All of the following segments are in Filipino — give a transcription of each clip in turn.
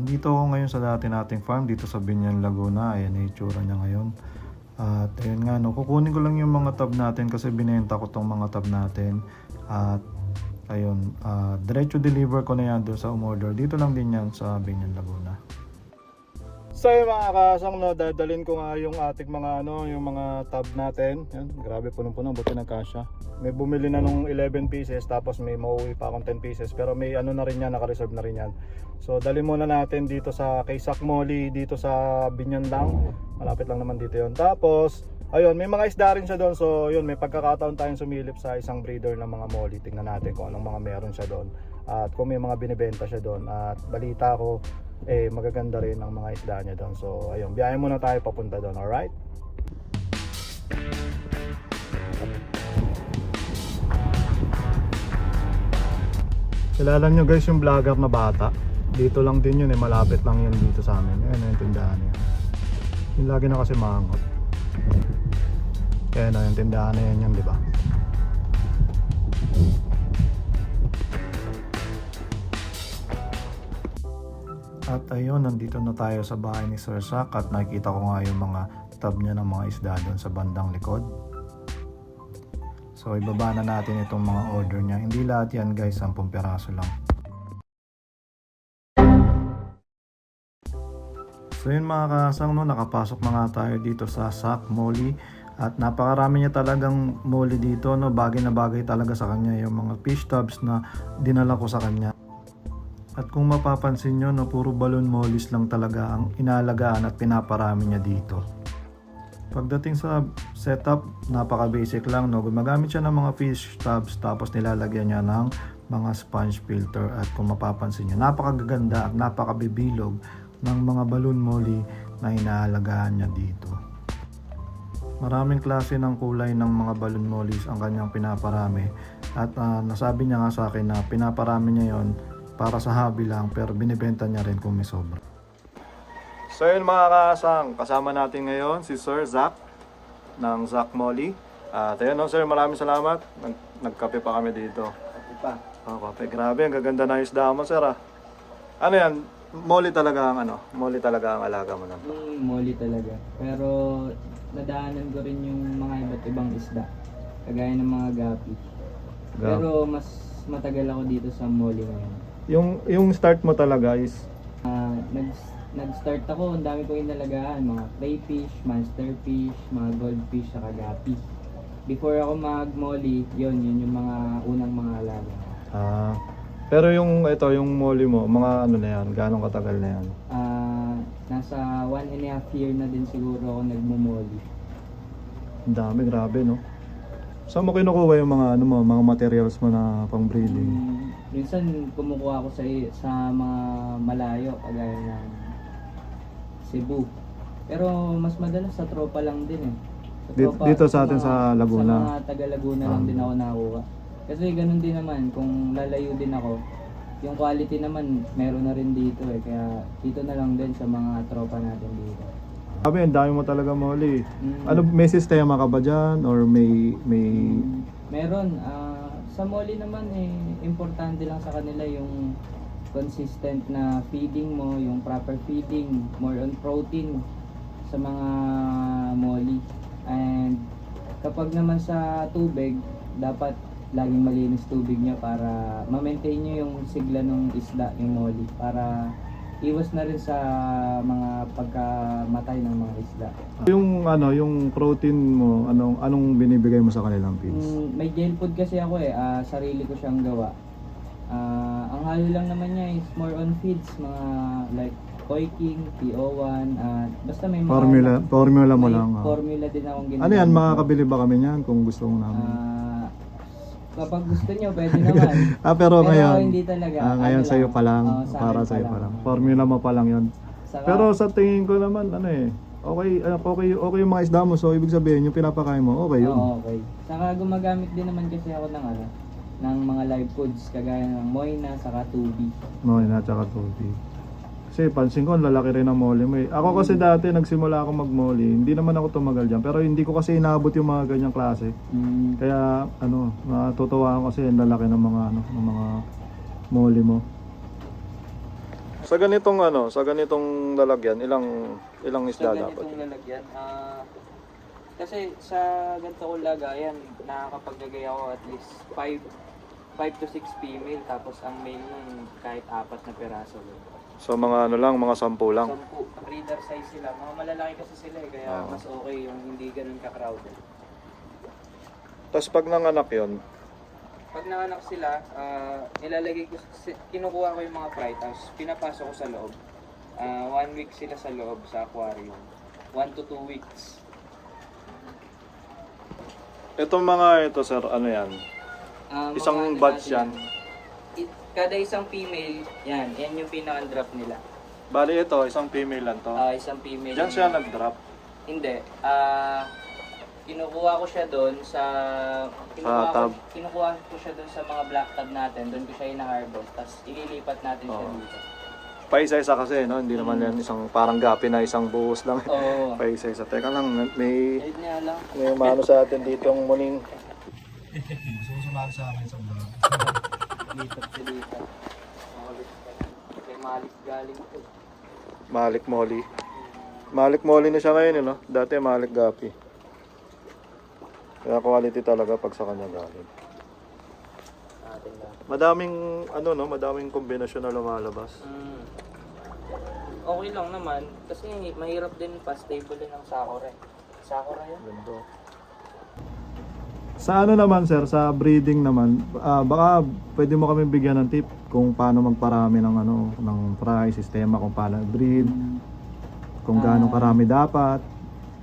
Nandito ako ngayon sa dati nating farm dito sa Binyan, Laguna. Ayan yung itsura niya ngayon. At ayun nga, no, kukunin ko lang yung mga tab natin kasi binenta ko tong mga tab natin. At ayun, diretso deliver ko na yan doon sa umorder. Dito lang din yan sa Binyan, Laguna. So yung mga kasang, no, dadalhin ko nga yung ating mga yung mga tab natin. Yan, grabe punong-puno, buti nagkasya. May bumili na nung 11 pieces tapos may mauwi pa akong 10 pieces pero may na rin yan, naka-reserve na rin yan. So dali muna natin dito sa kay Sak Molly dito sa Binyan lang. Malapit lang naman dito 'yon. Tapos ayun, may mga isda rin siya doon. So yun, may pagkakataon tayong sumilip sa isang breeder ng mga molly. Tingnan natin kung anong mga meron siya doon at kung may mga binibenta siya doon. At balita ko magaganda rin ang mga isda niya doon. So ayun, biyahe muna tayo papunta doon. Alright? Kilala nyo guys yung vlogger na bata? Dito lang din yun malapit lang yun dito sa amin. Ayun yung tindahan niya. Yung lagi na kasi maangot. Kaya na yung tindahan na yan, di ba? At ayun, nandito na tayo sa bahay ni Sir Sak at nakikita ko nga yung mga tab niya ng mga isda doon sa bandang likod. So ibaba na natin itong mga order niya. Hindi lahat yan guys, 10 piraso lang. So yun mga kasang, no, nakapasok na nga tayo dito sa Sak Molly. At napakarami niya talagang molly dito, no. Bagay na bagay talaga sa kanya yung mga fish tubs na dinala ko sa kanya. At kung mapapansin nyo, no, puro balloon mollies lang talaga ang inalagaan at pinaparami niya dito. Pagdating sa setup, napaka basic lang, no. Gumagamit siya ng mga fish tubs tapos nilalagyan niya ng mga sponge filter. At kung mapapansin nyo, napakaganda at napakabibilog ng mga balloon molly na inaalagaan niya dito. Maraming klase ng kulay ng mga balloon mollies ang kanyang pinaparami. At nasabi niya nga sa akin na pinaparami niya yon para sa hobby lang pero binibenta niya rin kung may sobra. So yun mga kasang, kasama natin ngayon si Sir Sak ng Sak Molly. At ayun, no, sir, maraming salamat. Nagkape pa kami dito. Kape pa. Kape, grabe, ang gaganda na isda mo, sir. Ano yan? Molly talaga ang molly talaga ang alaga mo lang. Molly talaga. Pero nadaanan ko rin yung mga iba't ibang isda. Kagaya ng mga gapi. Pero mas matagal ako dito sa molly ngayon. Yung start mo talaga is Nag-start ako, ang dami ko inalagaan, mga crayfish, monsterfish, mga goldfish, saka gapi. Before ako mag-molly, yun yung mga unang mga alaga. Pero yung molly mo, mga ano na yan, gaano katagal na yan? Nasa 1.5 year na din siguro ako nagmo-molly. Ang dami, grabe, no? Saan mo kinukuha yung mga mga materials mo na pang breeding? Minsan kumukuha ako sa mga malayo, kagaya ng Cebu. Pero mas madalas sa tropa lang din Dito sa atin sa Laguna. Sa mga taga Laguna lang din ako nakuha. Kasi ganun din naman, kung lalayo din ako, yung quality naman meron na rin dito kaya dito na lang din sa mga tropa natin dito. Sabi, ang dami mo talaga molly. Ano, may sistema ka ba dyan? Or may... Meron. Sa molly naman importante lang sa kanila yung consistent na feeding mo, yung proper feeding, more on protein sa mga molly. And kapag naman sa tubig, dapat laging malinis tubig niya para ma-maintain nyo yung sigla ng isda, yung molly, para iwas na rin sa mga pagkamatay ng mga isda. Yung protein mo, anong binibigay mo sa kanilang feeds? May gel food kasi ako sarili ko siyang gawa. Ang halo lang naman niya is more on feeds, mga like Koi King, PO1, basta may mga Formula mo may lang. formula din akong ginagawa. Ano yan, makakabili ba kami niyan kung gusto mo namin? Kapag gusto niyo, pwede naman. Pero ngayon, hindi talaga. ngayon sa'yo pa lang, sa para akin sa'yo pa pa lang. lang. Formula mo pa lang yun. Saka, Pero sa tingin ko naman, okay yung mga isda mo. So, ibig sabihin, yung pinapakain mo, okay yun. oo, okay. Saka gumagamit din naman kasi ako ng mga live foods, kagaya ng Moina, saka Tubi. Moina, tsaka Tubi. Kasi pansin ko, ang lalaki rin ng molly mo. Ako kasi dati, nagsimula ako mag-molly. Hindi naman ako tumagal dyan. Pero hindi ko kasi inaabot yung mga ganyang klase. Kaya, natutuwa ako kasi ang lalaki ng mga molly mo. Sa ganitong sa ganitong lalagyan, ilang isda Sa dapat? ganitong lalagyan, kasi sa ganitong lagayan, nakakapaglagay ako at least 5 to 6 female, tapos ang male nun kahit 4 na piraso. So mga lang, mga 10 lang. 10, breeder size sila. Mga malalaki kasi sila kaya mas okay yung hindi ganun ka-crowded. Tapos pag nanganak yon, Pag nanganak sila, nilalagay ko, kinukuha ko yung mga fry, tapos pinapasok ko sa loob. 1 week sila sa loob sa aquarium. 1 to 2 weeks. itong mga ito sir, ano yan? Isang Mga batch natin yan. Kada isang female, yan yung pinaka-drop nila. Bali ito, isang female lang to. Isang female. Diyan siya nag-drop. Hindi. Kinukuha ko siya doon sa tab. kinukuha ko siya doon sa mga black tab natin. Doon ko siya ina-harvest. Tapos ililipat natin siya dito. Paisa-isa kasi, no? Hindi naman yan isang parang gapi na isang buhos lang. Oo. Paisa-isa. Teka lang, may Ayun nga lang. mano sa atin dito ang muning. Susunod sa akin sa vlog. Lipat si lipat. Kay Malik galing ito. Malik Molly. Malik Molly na siya ngayon, no? Dati Malik Gapi. Kaya quality talaga pag sa kanya galing. Atin lang. Madaming, madaming kombinasyon na lumalabas. Okay lang naman. Kasi mahirap din pa-stable din ng Sakura. Sakura yan. Ganda. Sa naman sir, sa breeding naman, baka pwede mo kami bigyan ng tip kung paano magparami ng ng fry, sistema, kung paano breed, kung gaano karami dapat.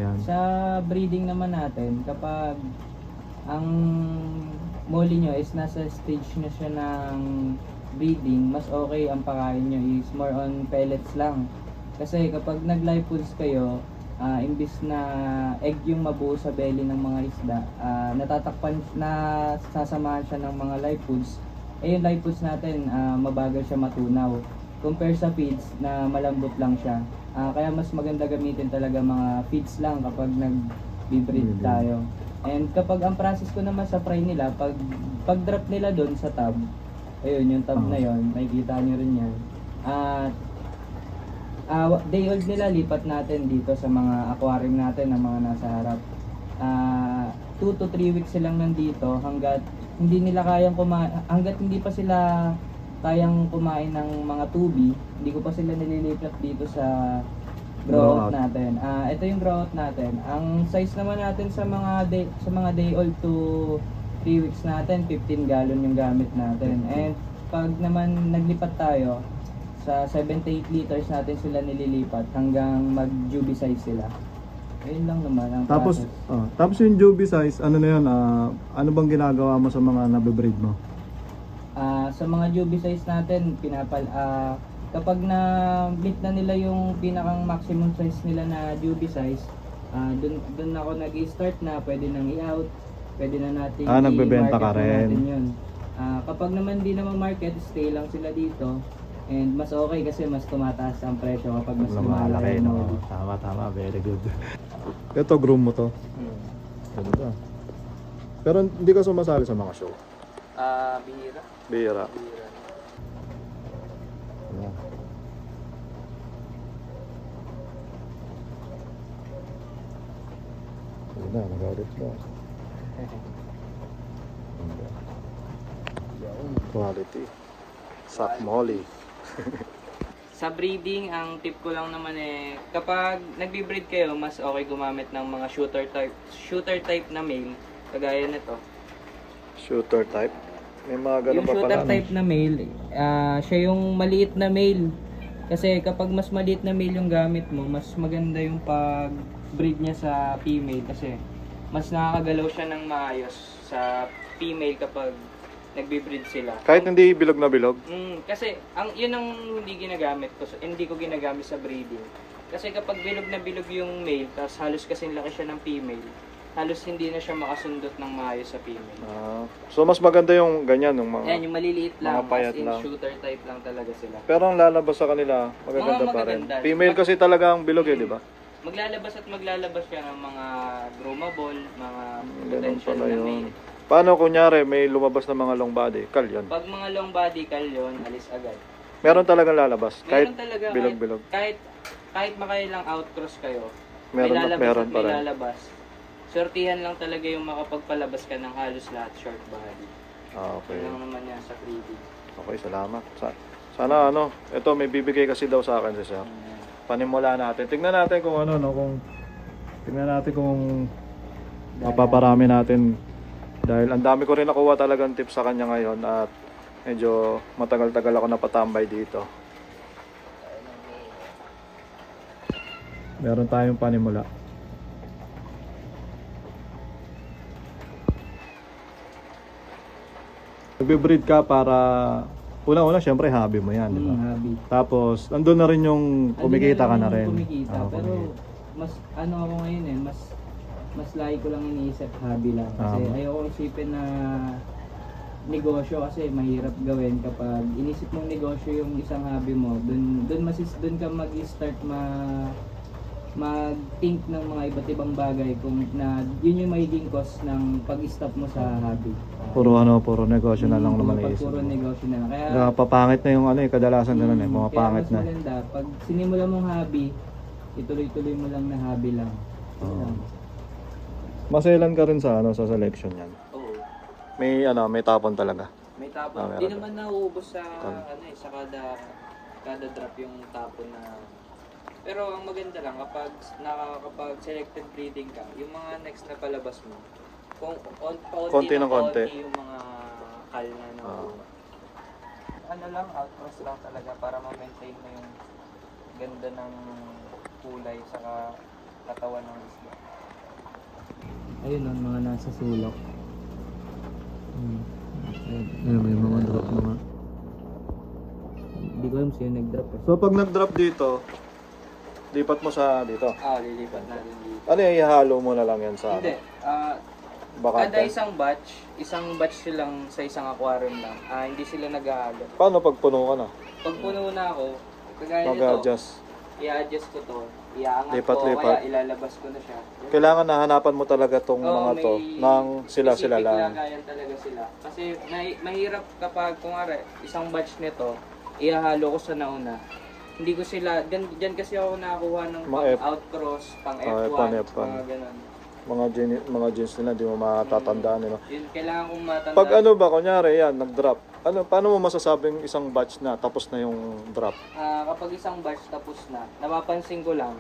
Yan. Sa breeding naman natin, kapag ang molly nyo is nasa stage na siya ng breeding, mas okay ang pakain nyo is more on pellets lang. Kasi kapag nag-live foods kayo, imbis na egg yung mabuo sa belly ng mga isda, natatakpan na sasamahan siya ng mga live foods. Yung live foods natin, mabagal siya matunaw. Compare sa feeds na malambot lang siya. Kaya mas maganda gamitin talaga mga feeds lang kapag nag-breed tayo. And kapag ang process ko naman sa fry nila, pag drop nila doon sa tub, ayun yung tub na yon, makikita nyo rin yan. Day old nila, lipat natin dito sa mga aquarium natin na mga nasa harap. 2 to 3 weeks silang nandito hanggat hindi nila kayang hanggat hindi pa sila kayang kumain ng mga tubi, hindi ko pa sila nililipat dito sa grow out natin. Ito yung grow out natin. Ang size naman natin sa mga day old to 3 weeks natin, 15 gallon yung gamit natin. And pag naman naglipat tayo, sa 78 liters natin sila nililipat hanggang mag-juby size sila. Ayun lang naman ang Tapos, process. tapos yung Juby size, ano na yun, ano bang ginagawa mo sa mga nabibreed mo? Sa mga juby size natin, kapag na-meet na nila yung pinakang maximum size nila na juby size, dun ako nag-start na pwede nang i-out, pwede na natin Nagbebenta ka i-market na rin. natin yun. Kapag naman di naman market, stay lang sila dito. And mas okay kasi mas tumataas ang presyo kapag mas lumalaki. Tama, very good. Ito, groom mo to. Ganda. Pero hindi ka sumasali sa mga show. Bihira. Bira. Bihira. Ayan. Ayun na, nag-audit ka. Quality. Sack Molly. Sa breeding, ang tip ko lang naman kapag nagbi-breed kayo, mas okay gumamit ng mga shooter type na male, kagaya nito. Shooter type. May mga ganun Yung pa shooter pala. type na male, siya yung maliit na male. Kasi kapag mas maliit na male yung gamit mo, mas maganda yung pag-breed niya sa female kasi mas nakakagalaw siya ng maayos sa female kapag nagbi-breed sila. Kahit hindi bilog na bilog. Kasi yun ang hindi ginagamit ko, hindi ko ginagamit sa breeding. Kasi kapag bilog na bilog yung male, tapos halos kasing laki siya ng female, halos hindi na siya makasundot ng maayos sa female. So mas maganda yung ganyan, yung mga... Yan, yung maliliit lang, mga payat as in lang. shooter type lang talaga sila. Pero ang lalabas sa kanila, magaganda Mga pa rin. magaganda. Female kasi talagang bilog di ba? Maglalabas at maglalabas siya ng mga groomable, mga Ganun potential pala na yun. male. Paano kunyari may lumabas na mga long body? Kal yun. Pag mga long body kal yun, alis agad. Meron talagang lalabas. Kahit Meron talaga, bilog-bilog. kahit makailang outcross kayo, Meron, may lalabas meron at pa may rin. lalabas. Sortihan lang talaga yung makapagpalabas ka ng halos lahat short body. Okay. Yun lang naman yan sa breeding. Okay, salamat. Sana ano, ito may bibigay kasi daw sa akin si Sir. Panimula natin. Tingnan natin kung ano, no, tingnan natin kung mapaparami natin. Dahil ang dami ko rin nakuha talagang tips sa kanya ngayon at medyo matagal-tagal ako napatambay dito. Meron tayong panimula. Nagbe-breed ka para una-una syempre hobby mo 'yan, di ba? Hobby. Tapos andun na rin yung kumikita ka na rin. Kumikita, Ah, pero mas ano ako ngayon mas lagi ko lang iniisip hobby lang kasi ayoko isipin na negosyo kasi mahirap gawin kapag inisip mong negosyo yung isang hobby mo, dun ka mag-start mag-think ng mga iba't ibang bagay kung na yun yung magiging cost ng pag-stop mo sa hobby. puro negosyo na lang naman Pag iisip. puro negosyo na lang. Kaya Kaya papangit na yung ano eh, kadalasan ganun eh, kaya pumapangit mas na. maganda, pag sinimula mong hobby, ituloy-tuloy mo lang na hobby lang. Yun Oo. lang. Maselan ka rin sa ano sa selection yan. Oo. May tapon talaga. May tapon. Ah, meron. Di naman nauubos sa Kan- ano eh, sa kada drop yung tapon na. Pero ang maganda lang kapag nakakapag selected breeding ka, yung mga next na palabas mo, kung Konti ng konti. yung mga kal na nakuha. Ano lang, outcross lang talaga para ma-maintain mo yung ganda ng kulay sa katawan ng isda. Ayun nun, mga nasa sulok. Ayun, may mga drop mga. Hindi ko alam sino nag-drop eh. So pag nag-drop dito, lipat mo sa dito. Lilipat natin dito. Ano yung ihalo mo na lang yan sa Hindi, bakante? kada isang batch silang sa isang aquarium lang. Hindi sila nag-aalo. Paano pag puno ka na? Pag puno na ako, kagaya nito, Mag-adjust. i-adjust ko to, iaangat Lipat, ko, lipat. kaya ilalabas ko na siya. Kailangan nahanapan mo talaga tong Oo, mga to may nang sila specific lang. lagayan talaga sila. Kasi mahirap kapag kunwari isang batch nito, ihahalo ko sa nauna. Hindi ko sila, dyan kasi ako nakakuha ng Mga pang F- outcross, pang F1, F1, F1. mga ganun. Mga jeans nila, di mo matatandaan. No? Yun, kailangan kong matanda. Pag ano ba, kunyari yan, nag-drop. Paano mo masasabing isang batch na tapos na yung drop? Kapag isang batch tapos na, napapansin ko lang,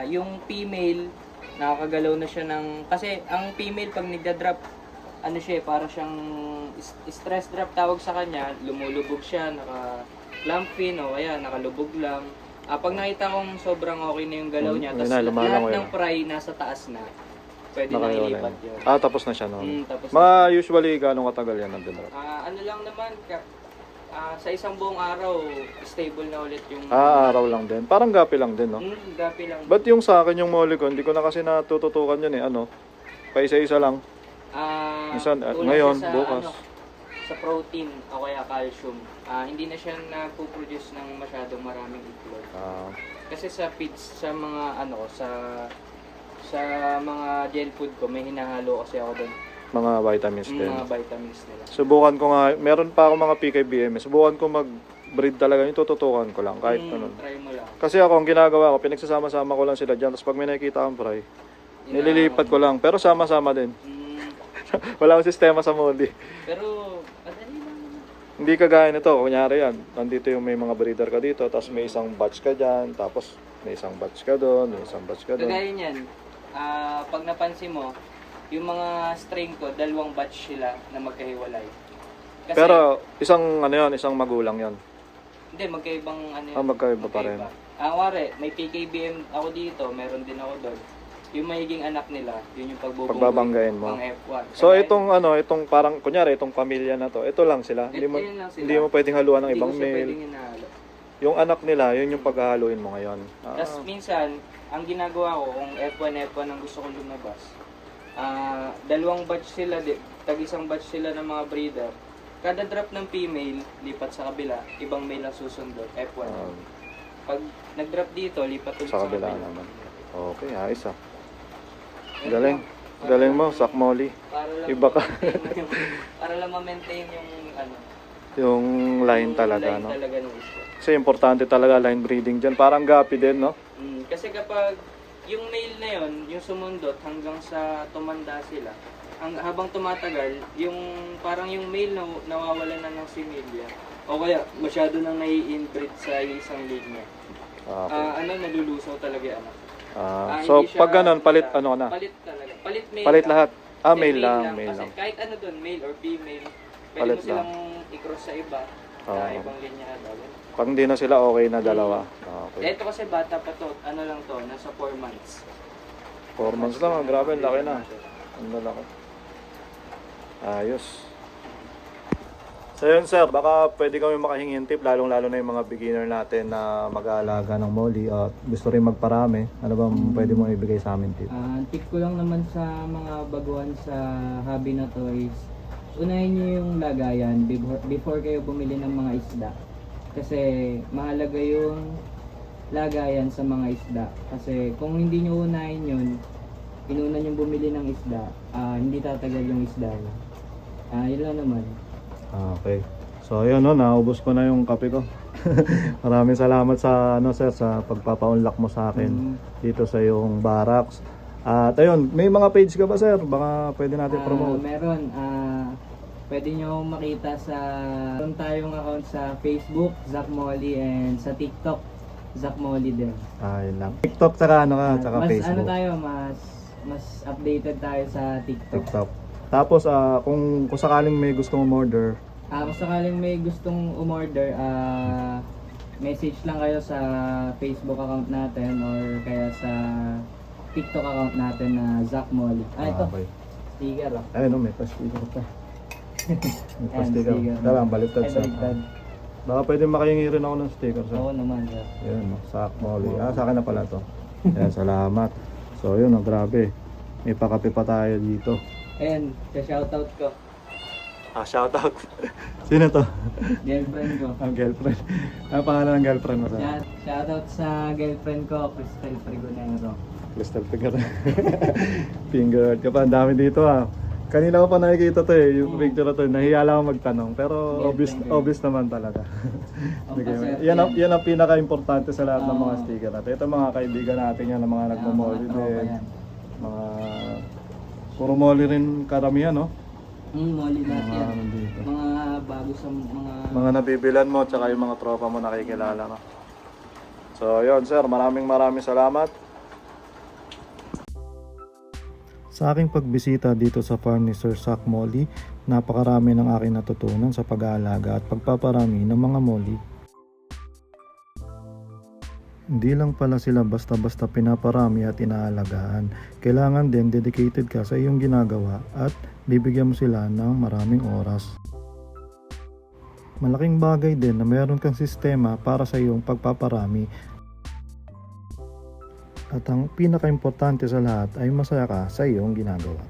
yung female, nakakagalaw na siya ng, kasi ang female pag nagda-drop, ano siya, para siyang stress drop tawag sa kanya, lumulubog siya, naka-clamp fin o kaya nakalubog lang. Pag nakita kong sobrang okay na yung galaw niya, Ayun tapos na, lumalangoy lahat na. ng fry nasa taas na, pwede na Nakahiwalay ilipat na. yun. Tapos na siya no? Tapos Mga usually, gano'ng katagal yan nag-drop? ano lang naman, sa isang buong araw, stable na ulit yung... Araw lang din. Parang gapi lang din, no? Gapi lang. Ba't yung sa akin yung molly ko, hindi ko na kasi natututukan yun eh, ano? Paisa-isa lang. Minsan, Kulang ngayon, siya sa, bukas. sa protein o kaya calcium. Hindi na siya nagpo-produce ng masyadong maraming itlog. Kasi sa feeds, sa mga sa mga gel food ko, may hinahalo kasi ako doon. Mga vitamins din. Mga vitamins nila. Subukan ko nga, meron pa ako mga PKBM. Subukan ko mag-breed talaga, yung tututukan ko lang, kahit ano. Try mo lang. Kasi ako, ang ginagawa ko, pinagsasama-sama ko lang sila dyan. Tapos pag may nakikita akong fry, nililipat ko lang. Pero sama-sama din. Wala akong sistema sa molly. Pero, madali lang naman. Hindi kagaya nito, kunyari yan, nandito yung may mga breeder ka dito, tapos may isang batch ka dyan, tapos may isang batch ka doon, may isang batch ka doon. Kagaya niyan, pag napansin mo, yung mga strain ko, 2 batch sila na magkahiwalay. Kasi, Pero isang ano yun, isang magulang yon. hindi, magkaibang ano yun. Magkaiba pa rin. Wari, may PKBM ako dito, meron din ako doon. Yung magiging anak nila, yun yung Pagbabanggain mo. pang F1. So itong parang, kunyari, itong pamilya na to, ito lang sila. Hindi mo, Yun lang sila. hindi mo pwedeng haluan ng Hindi ibang ko siya male. pwedeng hinahalo. Yung anak nila, yun yung paghahaluin mo ngayon. Tapos minsan, ang ginagawa ko, kung F1 ang gusto kong lumabas, 2 batch sila, tag-isang batch sila ng mga breeder. Kada drop ng female, lipat sa kabila, ibang male ang susundot, F1. Pag nag-drop dito, lipat ulit Sa kabila naman. Okay, ayos ah. Galing. Galing mo, Sak Molly. Para lang Iba ka. para lang ma-maintain yung ano. Yung line talaga, line no? talaga ng isda. Kasi importante talaga line breeding dyan. Parang gapi din, no? Kasi kapag yung male na yon, yung sumundot hanggang sa tumanda sila, habang tumatagal, yung parang yung male na nawawalan na ng similya o kaya masyado nang nai-inbreed sa isang linya. Okay. Nalulusaw talaga yung anak. So, Hindi siya- pag ganun, palit ano na? Palit talaga. Palit male. Palit lang. lahat. Hindi, Male lang, male Kasi lang. kahit ano doon, male or female, pwede Palit mo silang i-cross sa iba, sa Oo. ibang linya na daw. Pag hindi na sila, okay na dalawa. Okay. Ito kasi bata pa to, ano lang to, nasa 4 months. 4 months lang, grabe, ang laki na. Ang laki. Ayos. So yun sir, baka pwede kami makahingin tip, lalong-lalo na yung mga beginner natin na mag-aalaga ng molly at gusto rin magparami. Ano bang pwede mong ibigay sa amin tip? Tip ko lang naman sa mga baguhan sa hobby na to is unahin nyo yung lagayan before kayo bumili ng mga isda. Kasi mahalaga yung lagayan sa mga isda. Kasi kung hindi nyo unahin yun, inuna nyo bumili ng isda, hindi tatagal yung isda nyo. Yun lang naman. Okay. So ayun no, naubos ko na yung kape ko. Maraming salamat sa sir sa pagpapa-unlock mo sa akin dito sa yung barracks. At ayun, may mga page ka ba sir? Baka pwede natin promote. Meron. Pwede nyo makita meron tayong account sa Facebook, Zack Molly, and sa TikTok, Zack Molly din. Ayun lang. TikTok tsaka tsaka mas Facebook. mas updated tayo sa TikTok. TikTok. Tapos kung sakaling may gustong umorder, Kung sakaling may gustong umorder, message lang kayo sa Facebook account natin or kaya sa TikTok account natin na Zack Molly. Ito, okay. sticker. Ayun no, may pa-sticker pa. May Ayan, pa-sticker. sticker. Tara, baliktad Ay, sa. baliktad. Baka pwede makahingi rin ako ng sticker sir. Oo naman, sir. Ayun, no, Zack Molly. Sa akin na pala to. Ayan, salamat. So yun, grabe. May pakape pa tayo dito. Ayan, shoutout ko. Shoutout. Sino to? Girlfriend ko. Ang girlfriend. Ang pangalan ng girlfriend mo sir? Shoutout sa girlfriend ko, Cristel Frigonero. Crystal finger. Finger ka pa. Ang dami dito Kanina ko pa nakikita to yung picture na to. Nahiya lang ako magtanong. Pero obvious naman talaga. Okay. Yan ang pinaka-importante sa lahat ng mga sticker natin. Ito mga kaibigan natin yan, ng mga nagmamoli din. Mga puro molly rin karamihan, no? Molly natin yan. Ano dito. Mga bago sa Mga nabibilan mo, tsaka yung mga tropa mo nakikilala mo. So, yun sir, maraming salamat. Sa aking pagbisita dito sa farm ni Sir Zack Molly, napakarami ng aking natutunan sa pag-aalaga at pagpaparami ng mga molly. Hindi lang pala sila basta-basta pinaparami at inaalagaan. Kailangan din dedicated ka sa iyong ginagawa at bibigyan mo sila ng maraming oras. Malaking bagay din na meron kang sistema para sa iyong pagpaparami. At ang pinaka-importante sa lahat ay masaya ka sa iyong ginagawa.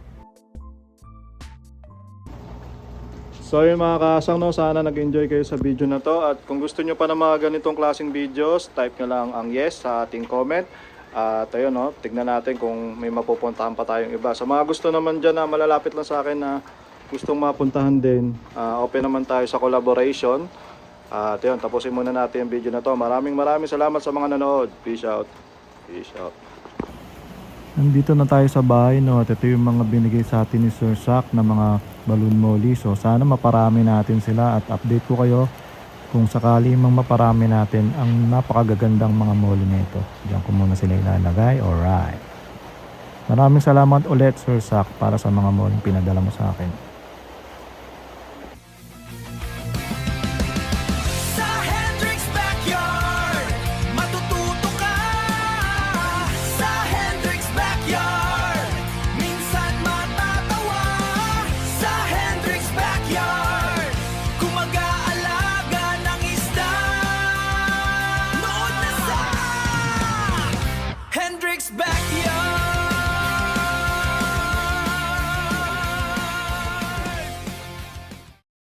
So yun mga kasang, sana nag-enjoy kayo sa video na to. At kung gusto nyo pa ng mga ganitong klaseng videos, type nyo lang ang yes sa ating comment. At ayun tignan natin kung may mapupuntahan pa tayong iba. Sa mga gusto naman dyan na malalapit lang sa akin na gustong mapuntahan din, open naman tayo sa collaboration. At yun, tapusin muna natin yung video na to. Maraming salamat sa mga nanood. Peace out. Peace out. Nandito na tayo sa bahay at ito yung mga binigay sa atin ni Sir Zack na mga balloon molly. So sana maparami natin sila at update ko kayo kung sakali mang maparami natin ang napakagagandang mga molly nito. Diyan ko muna sila ilalagay. Alright. Maraming salamat ulit Sir Zack para sa mga molly pinadala mo sa akin.